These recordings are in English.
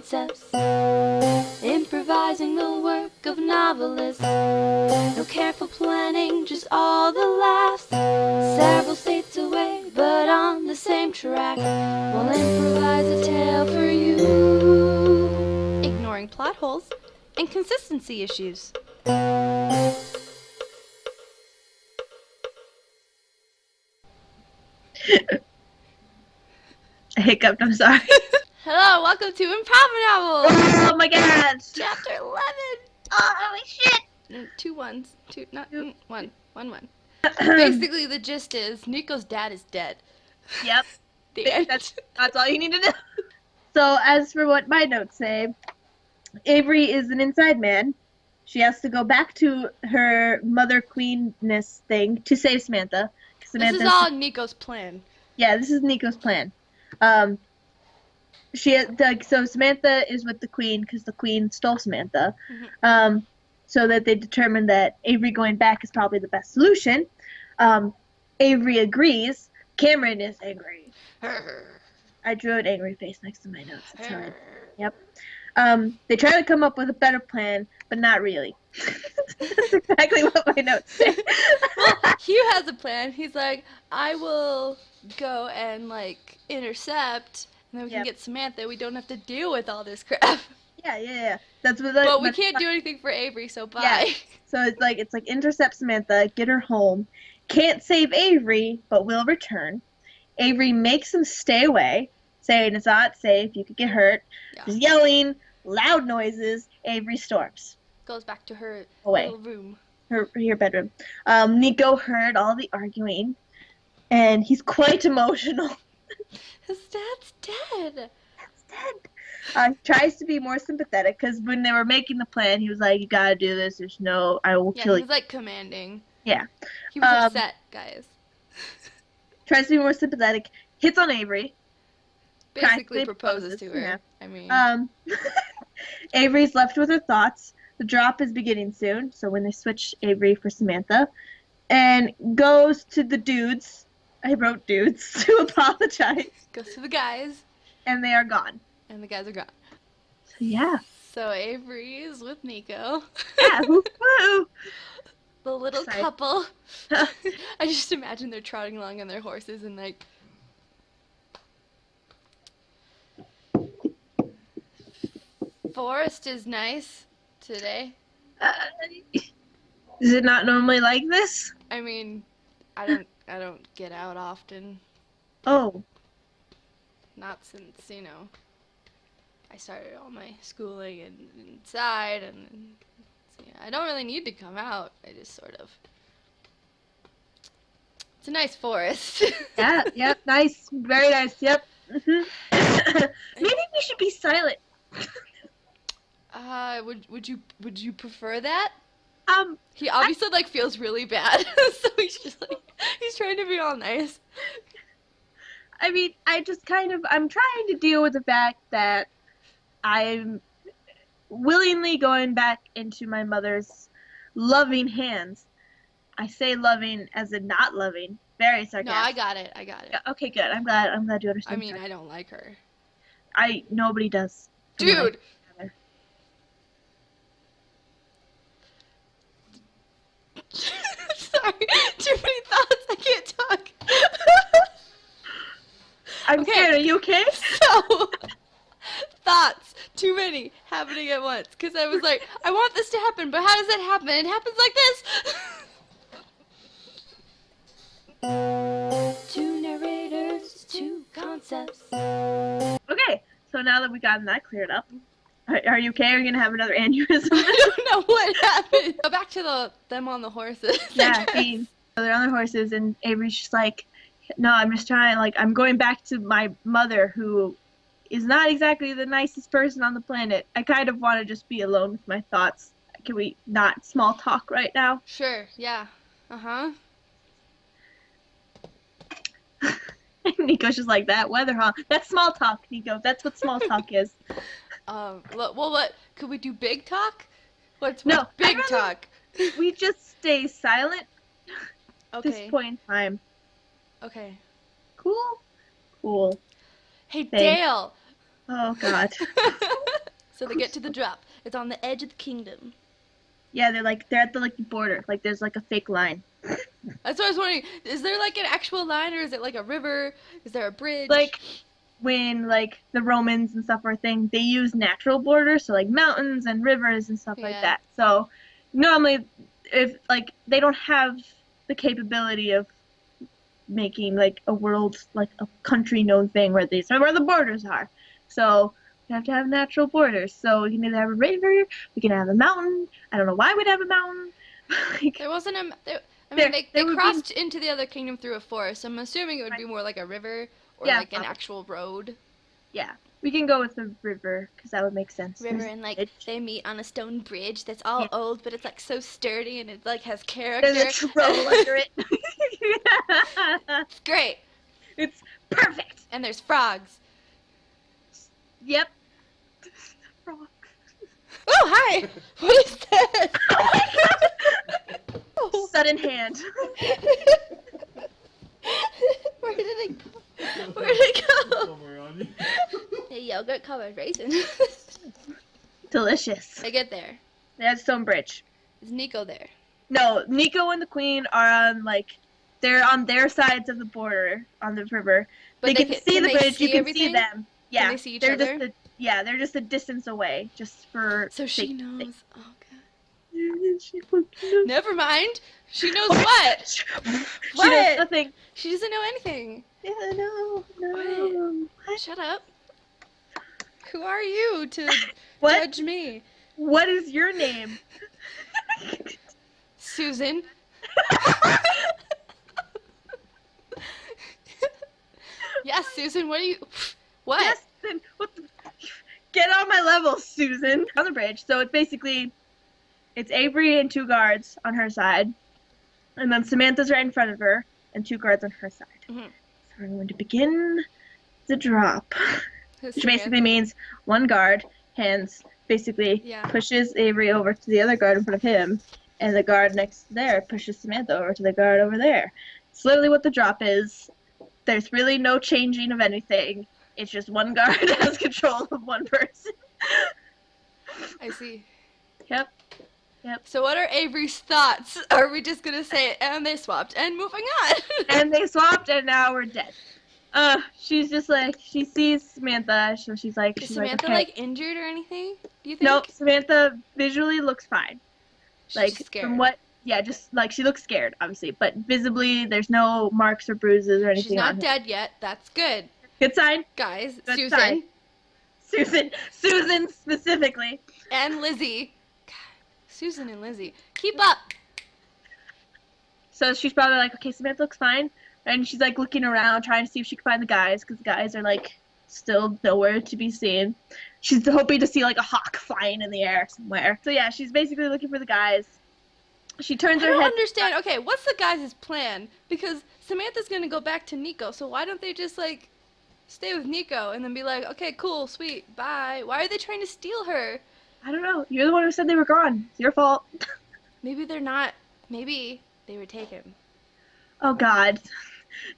concepts, improvising the work of novelists. No careful planning, just all the laughs. Several states away, but on the same track. We'll improvise a tale for you, ignoring plot holes and consistency issues. I hiccuped, I'm sorry. Hello, welcome to ImproviNovel! Oh my god! Chapter 11! Oh, holy shit! 2 ones. One. Basically, the gist is Nico's dad is dead. Yep. The end. That's all you need to know. So, as for what my notes say, Avery is an inside man. She has to go back to her mother queenness thing to save Samantha. This is all Nico's plan. Yeah, this is Nico's plan. So Samantha is with the queen because the queen stole Samantha. Mm-hmm. So that they determined that Avery going back is probably the best solution. Avery agrees. Cameron is angry. I drew an angry face next to my notes. That's right. Yep. They try to come up with a better plan, but not really. That's exactly what my notes say. Well, Hugh has a plan. He's like, I will go and, intercept, and then we can get Samantha. We don't have to deal with all this crap. Yeah. That's what. But we can't do anything for Avery, so bye. Yeah. So it's like intercept Samantha, get her home. Can't save Avery, but will return. Avery makes him stay away, saying it's not safe, you could get hurt. Yeah. Just yelling, loud noises. Avery storms. Goes back to her little room. Her bedroom. Nico heard all the arguing, and he's quite emotional. His dad's dead. Tries to be more sympathetic, because when they were making the plan, he was like, you gotta do this, there's no, I will kill you. Yeah, he was commanding. Yeah. He was upset, guys. Tries to be more sympathetic, hits on Avery. Basically proposes to her. Yeah. I mean. Avery's left with her thoughts. The drop is beginning soon, so when they switch Avery for Samantha, and goes to the dudes, I wrote dudes, to apologize. Goes to the guys. And they are gone. And the guys are gone. So, yeah. So Avery is with Nico. Yeah, woo-hoo. The little couple. I just imagine they're trotting along on their horses and forest is nice today. Is it not normally like this? I mean, I don't get out often. Oh. Not since, I started all my schooling inside, and I don't really need to come out. I just sort of. It's a nice forest. Yeah, nice, very nice. Yep. Mm-hmm. Maybe we should be silent. Would you prefer that? He obviously feels really bad, so he's trying to be all nice. I mean, I'm trying to deal with the fact that I'm willingly going back into my mother's loving hands. I say loving as in not loving. Very sarcastic. No, I got it. Okay, good. I'm glad you understand. I mean, I don't like her. Nobody does. Dude. Sorry, too many thoughts. I can't talk. I'm scared. Are you okay? So, thoughts, too many, happening at once. Because I was like, I want this to happen, but how does that happen? It happens like this. 2 narrators, 2 concepts. Okay, so now that we got that cleared up, are you okay? Are you going to have another aneurysm? I don't know what happened. Go back to them on the horses. Yeah, so they're on their horses, and Avery's just like, no, I'm just trying, I'm going back to my mother, who is not exactly the nicest person on the planet. I kind of want to just be alone with my thoughts. Can we not small talk right now? Sure, yeah. Uh-huh. Nico's just like, that weather, huh? That's small talk, Nico. That's what small talk is. Well, what? Could we do big talk? What's no, big talk? We just stay silent at Okay. this point in time. Okay. Cool? Cool. Hey, Thanks. Dale! Oh, God. So they get to the drop. It's on the edge of the kingdom. Yeah, they're at the border. Like there's like a fake line. That's what I was wondering. Is there like an actual line, or is it like a river? Is there a bridge? Like when like the Romans and stuff were a thing, they use natural borders, so like mountains and rivers and stuff like Yeah. that. So normally, if like they don't have the capability of making like a world, like a country known thing where these are where the borders are. So we have to have natural borders. So we can either have a river, we can have a mountain. I don't know why we'd have a mountain. Like, There wasn't a. I There- mean, they there would be- crossed into the other kingdom through a forest. So I'm assuming it would be more like a river or Yeah, like an probably. actual road. yeah, we can go with the river because that would make sense. River, There's and like bridge. they meet on a stone bridge that's all Yeah. old, but it's like so sturdy and it like has character. There's a troll under it. It's great. It's perfect. And there's frogs. Yep. Frog. Oh, hi! What is that? Sudden hand. Where did it go? Where did it go? Somewhere on you. A yogurt colored raisin. Delicious. I get there. That's Stonebridge. Is Nico there? No, Nico and the Queen are on they're on their sides of the border on the river. But they can see can the they bridge. see You can everything? see them. Yeah, they see each they're other? just they're just a distance away, just for. So she safety. knows. Oh, God. She fucking knows. Never mind. She knows what? She What? knows nothing. She doesn't know anything. Yeah, no. What? Shut up. Who are you to What? judge me? What is your name? Susan. Yes, Susan, what are you... What? Yes, then what the... Get on my level, Susan. On the bridge. So it's basically, it's Avery and 2 guards on her side. And then Samantha's right in front of her and 2 guards on her side. Mhm. So we're going to begin the drop. Who's Which Samantha? basically means one guard basically Yeah. pushes Avery over to the other guard in front of him. And the guard next there pushes Samantha over to the guard over there. It's literally what the drop is. There's really no changing of anything. It's just one guard has control of one person. I see. Yep. So what are Avery's thoughts? Are we just gonna say it and they swapped and moving on? And they swapped and now we're dead. She's just like, she sees Samantha, so she's like, Is she's Samantha like, okay. injured or anything? Do you think? Nope, Samantha visually looks fine. She's Like, just scared. from what, yeah, just like, she looks scared, obviously, but visibly there's no marks or bruises or anything She's not on her. dead yet. That's good, Good sign. guys. Good Susan sign. Susan specifically. and Lizzie. God, Susan and Lizzie, keep up. So she's probably like, okay, Samantha looks fine. And she's like looking around, trying to see if she can find the guys, because the guys are like still nowhere to be seen. She's hoping to see like a hawk flying in the air somewhere. So yeah, she's basically looking for the guys. She turns I her don't head. understand. Okay, what's the guys' plan? Because Samantha's gonna go back to Nico, so why don't they just like stay with Nico and then be like, okay, cool, sweet, bye. Why are they trying to steal her? I don't know. You're the one who said they were gone. It's your fault. Maybe they're not. Maybe they were taken. Oh God.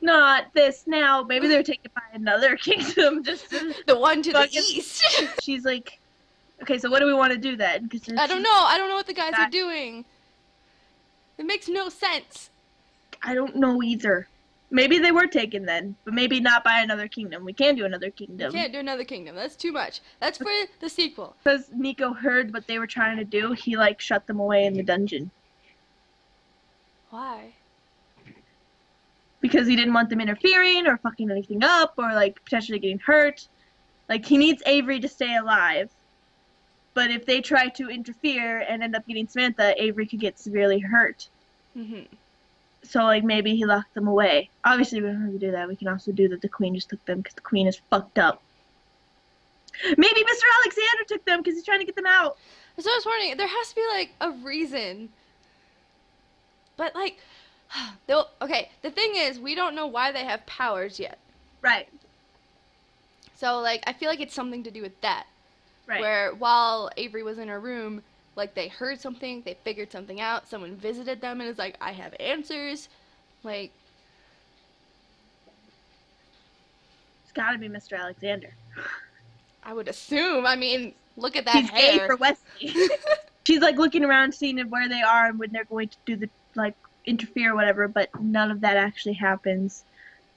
Not this now. Maybe they were taken by another kingdom. Just to... The one to the Fucking- east. She's like, okay, so what do we want to do then? Cause I don't know. I don't know what the guys are That- doing. It makes no sense. I don't know either. Maybe they were taken then, but maybe not by another kingdom. We can do another kingdom. Can't do another kingdom. That's too much. That's for the sequel. Because Nico heard what they were trying to do, he like shut them away in the dungeon. Why? Because he didn't want them interfering or fucking anything up or like potentially getting hurt. Like he needs Avery to stay alive. But if they try to interfere and end up getting Samantha, Avery could get severely hurt. Mhm. So like maybe he locked them away. Obviously we don't have to do that. We can also do that the queen just took them because the queen is fucked up. Maybe Mr. Alexander took them because he's trying to get them out. So I was wondering, there has to be like a reason. But like, okay, the thing is, we don't know why they have powers yet. Right. So like, I feel like it's something to do with that. Right. Where while Avery was in her room, like they heard something, they figured something out, someone visited them and is like, I have answers. Like, It's gotta be Mr. Alexander. I would assume. I mean, Look at that She's gay hair. for Wesley. She's like looking around, seeing where they are and when they're going to do the like interfere or whatever, but none of that actually happens.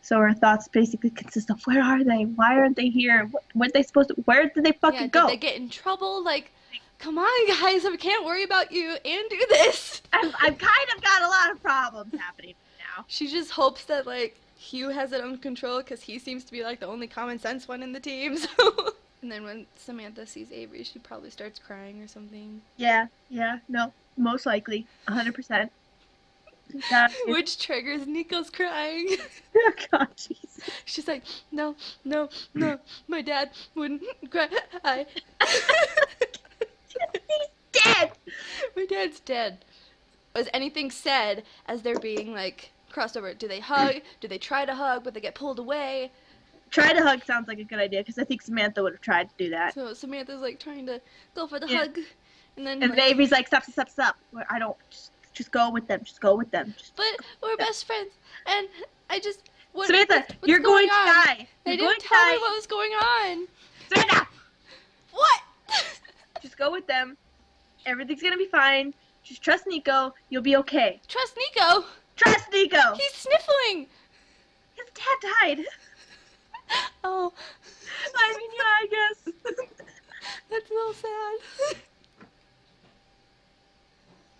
So her thoughts basically consist of where are they? Why aren't they here? What are they supposed to? Where did they fucking go? Did they get in trouble? Like, come on, guys, I can't worry about you and do this. I've kind of got a lot of problems happening now. She just hopes that like Hugh has it under control because he seems to be like the only common sense one in the team. So. And then when Samantha sees Avery, she probably starts crying or something. Yeah, no, most likely, 100%. Which triggers Nico's crying. Oh, God, Jesus. She's like, no, my dad wouldn't cry. He's dead. My dad's dead. Was anything said as they're being like crossed over? Do they hug? Do they try to hug, but they get pulled away? Try to hug sounds like a good idea because I think Samantha would have tried to do that. So Samantha's like trying to go for the hug, and then like, Avery's like, stop. I don't. Just go with them. Just go with them. But we're best friends, and I just. Samantha, you're going to die. They didn't tell me what was going on. Samantha! What? Just go with them. Everything's gonna be fine. Just trust Nico. You'll be okay. Trust Nico? Trust Nico! He's sniffling! His dad died. Oh. I mean, yeah, I guess. That's a little sad.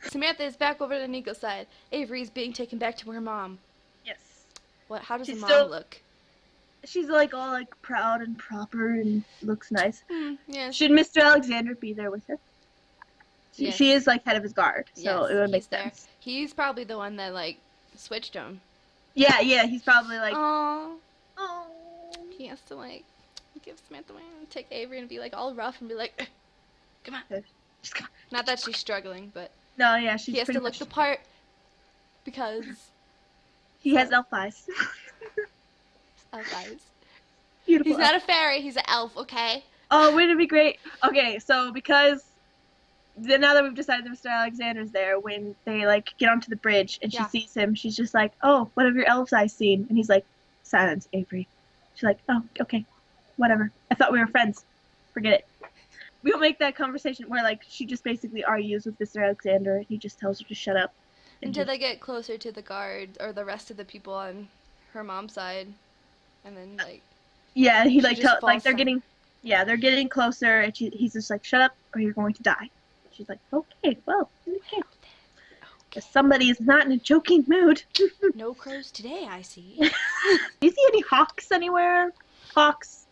Samantha is back over to Nico's side. Avery's being taken back to her mom. Yes. How does She's the mom look? She's like all like proud and proper and looks nice. Yes. Should Mr. Alexander be there with her? Yes. She is like head of his guard, so yes, it would make there. sense. He's probably the one that like switched him. Yeah, he's probably like, oh. Oh. He has to like give Samantha away and take Avery and be like all rough and be like, come on. Just come on. Not that she's struggling, but no, yeah, she's he has to look the part because he has elf eyes. Elf eyes. Beautiful. He's not a fairy. He's an elf. Okay. Oh, wouldn't it be great? Okay, so because now that we've decided that Mr. Alexander's there, when they like get onto the bridge and she sees him, she's just like, "Oh, what have your elf's eyes seen?" And he's like, "Silence, Avery." She's like, "Oh, okay, whatever. I thought we were friends. Forget it." We'll make that conversation where like she just basically argues with Mr. Alexander and he just tells her to shut up. Until they get closer to the guard or the rest of the people on her mom's side, and then like. Yeah, he like they're down. they're getting closer and he's just like, "Shut up or you're going to die." She's like, "Okay, well, okay." If somebody is not in a joking mood. No crows today, I see. Do you see any hawks anywhere? Hawks,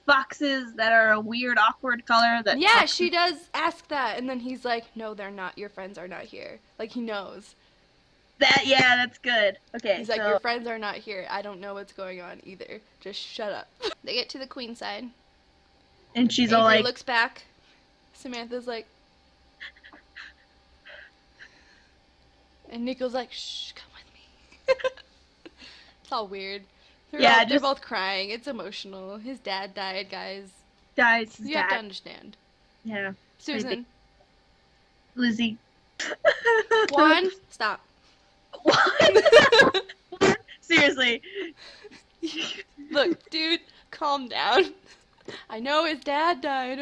foxes that are a weird, awkward color. Yeah, she does ask that, and then he's like, "No, they're not. Your friends are not here." Like he knows. That's good. Okay. He's like, "Your friends are not here. I don't know what's going on either. Just shut up." They get to the queen side. And she's Avery all like, looks back. Samantha's like, and Nico's like, "Shh, come with me." It's all weird. They're both crying. It's emotional. His dad died, guys. You have to understand. Yeah. Susan. Lizzie. Juan, stop. Juan? Seriously. Look, dude, calm down. I know his dad died.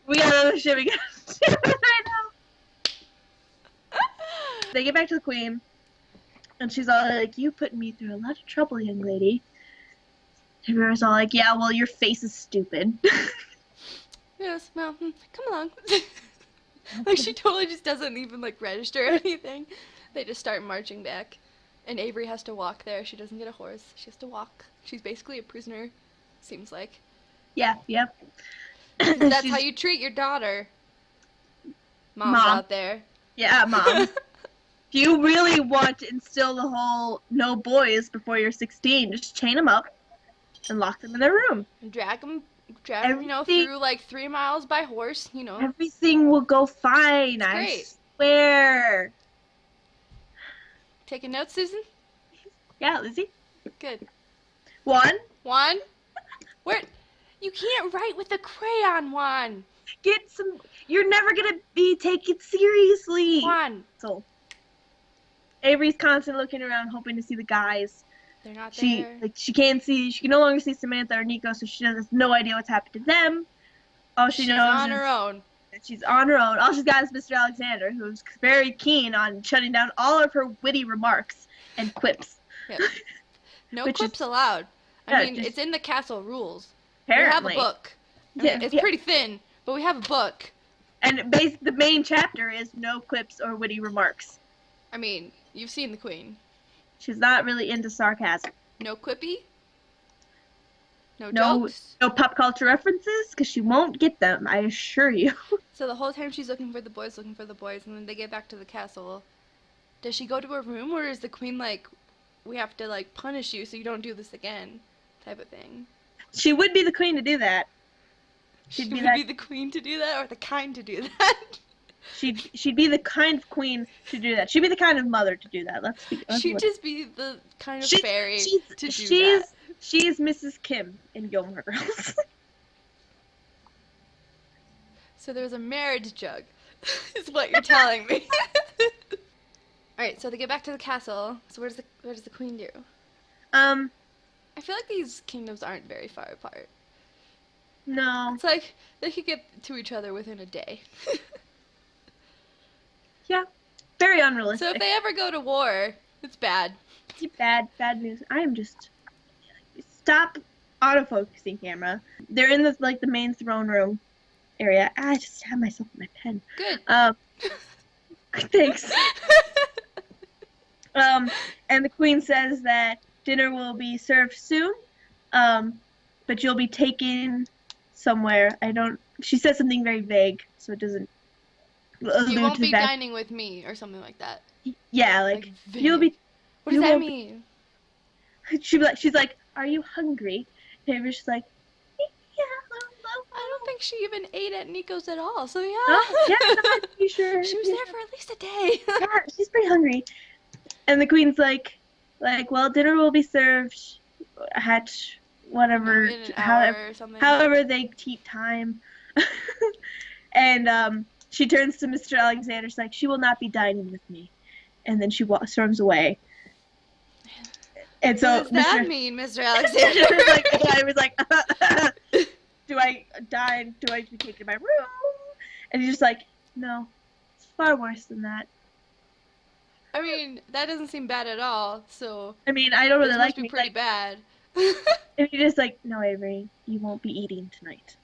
We got other shit we got to do right now. They get back to the queen, and she's all like, "You put me through a lot of trouble, young lady." And Rivera's all like, "Yeah, well, your face is stupid." Yes, well, come along. Like, she totally just doesn't even, like, register or anything. They just start marching back. And Avery has to walk there. She doesn't get a horse. She has to walk. She's basically a prisoner, seems like. Yeah, yep. That's how you treat your daughter. Mom's out there. Yeah, Mom. If you really want to instill the whole no boys before you're 16, just chain them up and lock them in their room. And drag them, through like 3 miles by horse, Everything will go fine, I swear. Taking notes, Susan? Yeah, Lizzie? Good. Juan? Where? You can't write with a crayon, Juan. Get some. You're never gonna be taken seriously. Juan. So, Avery's constantly looking around, hoping to see the guys. They're not She there. she can't see. She can no longer see Samantha or Nico, so she has no idea what's happened to them. All she She's knows on is her own. that she's on her own. All she's got is Mr. Alexander, who's very keen on shutting down all of her witty remarks and quips. Yep. No Which quips is- allowed. I yeah, mean, just- it's in the castle rules. Apparently. We have a book. I Yeah, mean, it's yeah. pretty thin, but we have a book. And the main chapter is no quips or witty remarks. I mean, you've seen the queen. She's not really into sarcasm. No quippy? No No, jokes? no pop culture references, because she won't get them, I assure you. So the whole time she's looking for the boys, and then they get back to the castle. Does she go to her room, or is the queen like, we have to like punish you so you don't do this again, type of thing? She would be the queen to do that. She'd be be, that- the queen to do that, or the kind to do that? She'd be the kind of queen to do that. She'd be the kind of mother to do that. She'd just be the kind of fairy to do that. She's Mrs. Kim in Gilmore Girls. So there's a marriage jug, is what you're telling me. Alright, so they get back to the castle. So what does the queen do? I feel like these kingdoms aren't very far apart. No. It's like they could get to each other within a day. Yeah. Very unrealistic. So if they ever go to war, it's bad. Bad news. I am just stop autofocusing camera. They're in the main throne room area. I just stabbed myself with my pen. Good. Thanks. And the queen says that dinner will be served soon, but you'll be taken somewhere. She says something very vague, so it doesn't allude You won't to be that. dining with me, or something like that. Yeah, like vague. you'll be. What does you that won't- mean? She's like, "Are you hungry?" And Avery's like, "Yeah, I don't think she even ate at Nico's at all, so yeah. Oh, yeah, I'm pretty sure. She was Yeah. there for at least a day. Yeah, she's pretty hungry." And the queen's like, well, dinner will be served at whatever, In an hour or something. however they keep time. And she turns to Mr. Alexander. She's like, "She will not be dining with me." And then she storms away. And so What does that Mr. mean, Mr. Alexander? I was like, do I dine? Do I be taken to my room? And he's just like, "No, it's far worse than that." I mean, that doesn't seem bad at all, so I mean, I don't really this like must be me. pretty Like, bad. and he's just like, "No, Avery, you won't be eating tonight."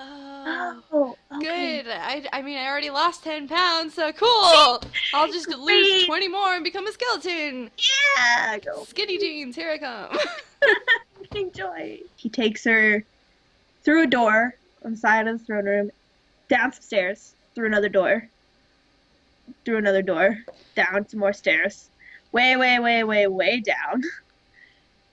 Oh, Oh, okay. good. I mean, I already lost 10 pounds, so cool. I'll just lose Great. 20 more and become a skeleton. Yeah, go. Skinny jeans, here I come. Enjoy. He takes her through a door on the side of the throne room, down some stairs, through another door, down some more stairs, way down.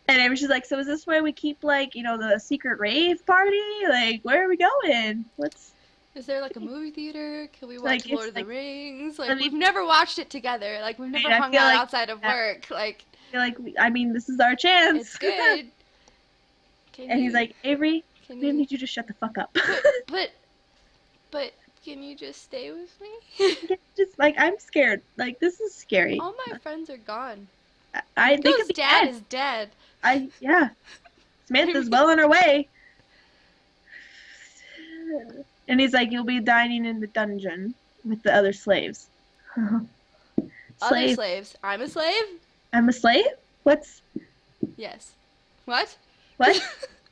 And Amber's just like, "So is this where we keep, like, the secret rave party? Like, where are we going? What's..." Is there like a movie theater? Can we watch Like, Lord it's of the like- Rings? Like, I mean- we've never watched it together. Like, we've never I hung feel out like outside of that- work. Like, This is our chance. it's good. And he's like, "Avery, can we you, need you to shut the fuck up." but can you just stay with me? Just, like, I'm scared. Like, this is scary. All my friends are gone. I think Nico's dad is dead. Yeah. Samantha's well on her way. And he's like, "You'll be dining in the dungeon with the other slaves." Other slaves. I'm a slave? I'm a slave? What's... Yes. What? What?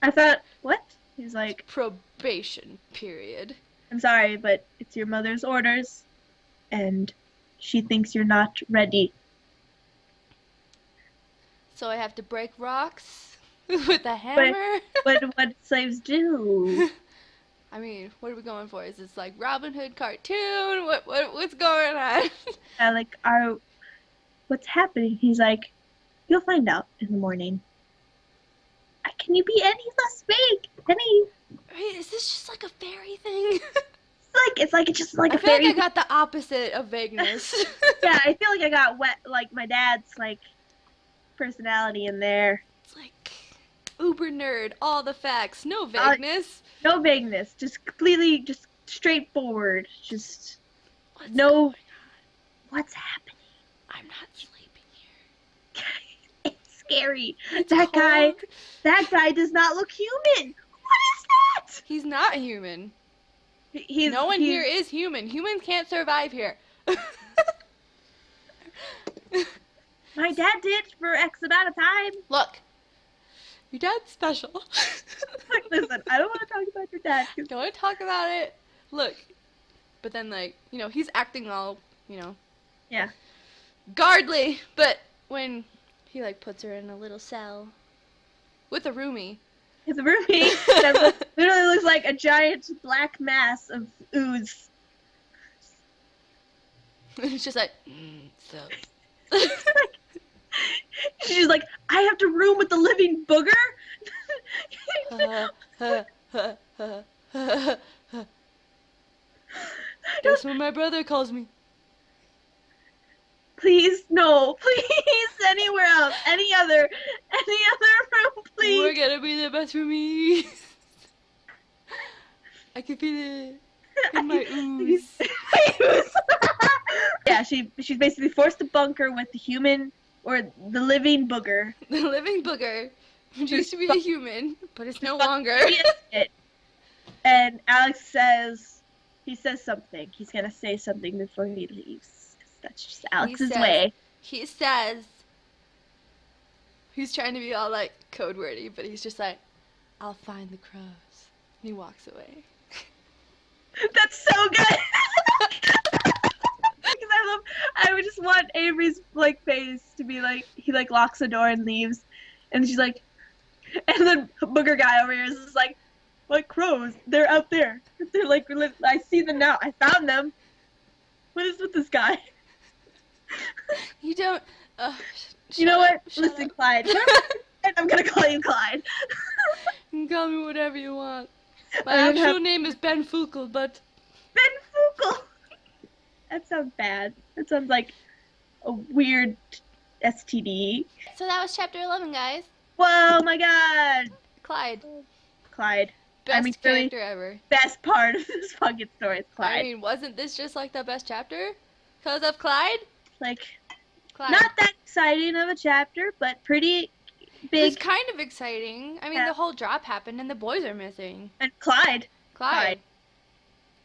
I thought... What? He's like, Probation period. "I'm sorry, but it's your mother's orders, and she thinks you're not ready." So I have to break rocks with a hammer? What slaves do? I mean, what are we going for? Is this like Robin Hood cartoon? What's going on? Like, what's happening? He's like, "You'll find out in the morning." Can you be any less vague? Wait, is this just like a fairy thing? It's just like I a feel like fairy. I got the opposite of vagueness. Yeah, I feel like I got my dad's personality in there. It's like uber nerd, all the facts, no vagueness. No vagueness, just completely, just straightforward. Just What's no. going on? What's happening? I'm not sleeping here. scary. It's That cold. guy does not look human. What is that? He's not human. No one here is human. Humans can't survive here. My dad did for X amount of time. Look, your dad's special. Listen, I don't want to talk about your dad. Don't want to talk about it. Look, but then he's acting all, Yeah. godly. But when he puts her in a little cell with a roomie. It's a roomie that literally looks like a giant black mass of ooze. It's just like, so. She's like, I have to room with the living booger? That's what my brother calls me. Please, no. Please, anywhere else. Any other room, please. We're gonna be the best roomies. I can feel it in my ooze. Yeah, she's basically forced to bunker with the human or the living booger. The living booger, which used to be a human, but it's no longer. And Alex says something. He's gonna say something before he leaves. That's just Alex's way. He says, he's trying to be all code wordy, but he's just like, I'll find the crows. And he walks away. That's so good. Because I would just want Avery's face to be he locks the door and leaves, and she's like, and then booger guy over here is just like, what crows? They're out there. They're I see them now. I found them. What is with this guy? You don't. You know what? Listen, Clyde. I'm gonna call you Clyde. You can call me whatever you want. My actual name is Ben Fukel, but... Ben Fukel! That sounds bad. That sounds like a weird STD. So that was chapter 11, guys. Whoa, my god! Clyde. Best Character ever. Best part of this fucking story is Clyde. I mean, wasn't this just the best chapter? Because of Clyde? Clyde. Not that exciting of a chapter, but pretty big. It was kind of exciting. I mean, the whole drop happened and the boys are missing. And Clyde.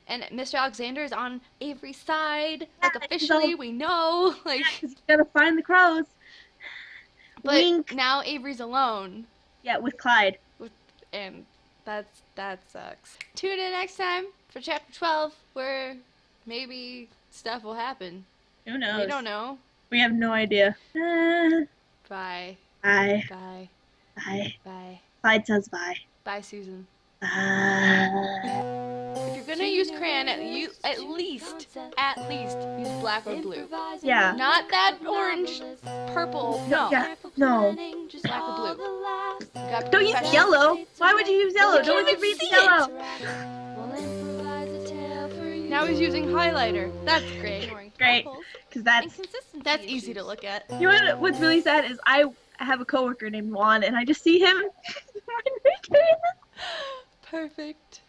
And Mr. Alexander is on Avery's side. Yeah, Officially, we know. He's gotta find the crows. But Wink. now Avery's alone. Yeah, with Clyde. And that sucks. Tune in next time for chapter 12, where maybe stuff will happen. Who knows? We don't know. We have no idea. Bye. Bye. Bye. Bye. Bye. Clyde says bye. Bye, Susan. Bye. If you're gonna use crayon, at least use black or blue. Yeah. Not that orange, purple. No. Yeah. No. Black or blue. Don't use yellow. Why would you use yellow? Don't even read yellow. Now he's using highlighter. That's great. Great. Because That's easy to look at. You know what's really sad is I have a coworker named Juan, and I just see him. Perfect.